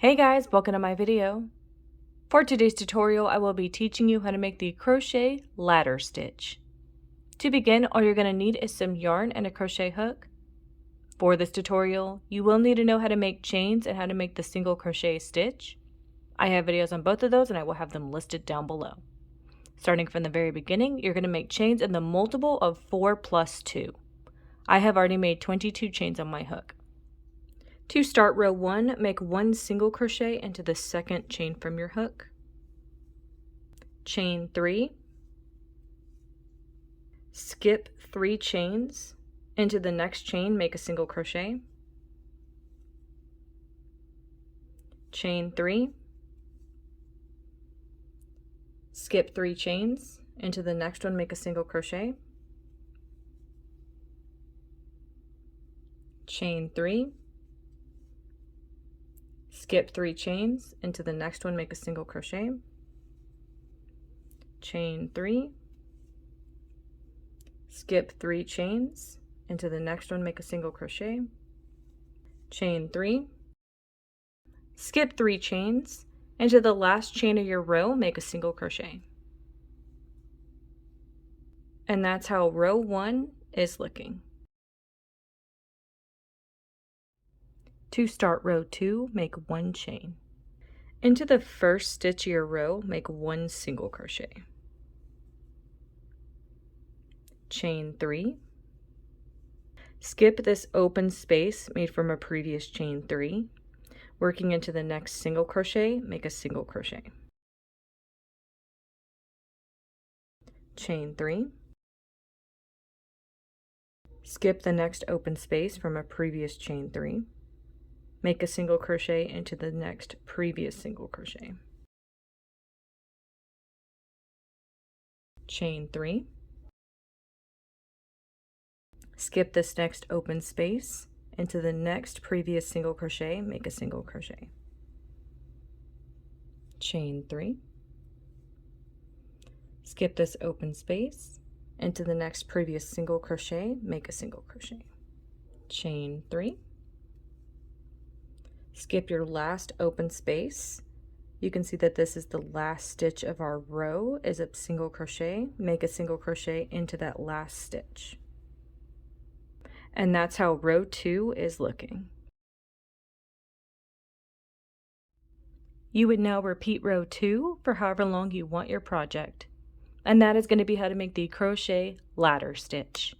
Hey guys, welcome to my video. For today's tutorial, I will be teaching you how to make the crochet ladder stitch. To begin, all you're going to need is some yarn and a crochet hook. For this tutorial, you will need to know how to make chains and how to make the single crochet stitch. I have videos on both of those and I will have them listed down below. Starting from the very beginning, you're going to make chains in the multiple of 4 plus 2. I have already made 22 chains on my hook. To start row 1, make 1 single crochet into the second chain from your hook. Chain 3. Skip 3 chains. Into the next chain, make a single crochet. Chain 3. Skip 3 chains. Into the next one, make a single crochet. Chain 3. Skip 3 chains, into the next one make a single crochet, chain 3, skip 3 chains, into the next one make a single crochet, chain 3, skip 3 chains, into the last chain of your row make a single crochet. And that's how row 1 is looking. To start row 2, make 1 chain. Into the first stitch of your row, make 1 single crochet. Chain 3. Skip this open space made from a previous chain 3. Working into the next single crochet, make a single crochet. Chain 3. Skip the next open space from a previous chain 3. Make a single crochet into the next previous single crochet. Chain 3. Skip this next open space into the next previous single crochet, make a single crochet. Chain 3. Skip this open space into the next previous single crochet, make a single crochet. Chain 3. Skip your last open space. You can see that this is the last stitch of our row is a single crochet. Make a single crochet into that last stitch. And that's how row 2 is looking. You would now repeat row 2 for however long you want your project. And that is going to be how to make the crochet ladder stitch.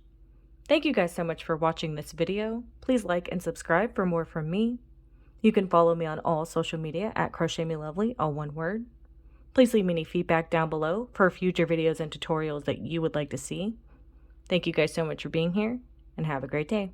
Thank you guys so much for watching this video. Please like and subscribe for more from me. You can follow me on all social media at crochetmelovely, all one word. Please leave me any feedback down below for future videos and tutorials that you would like to see. Thank you guys so much for being here, and have a great day.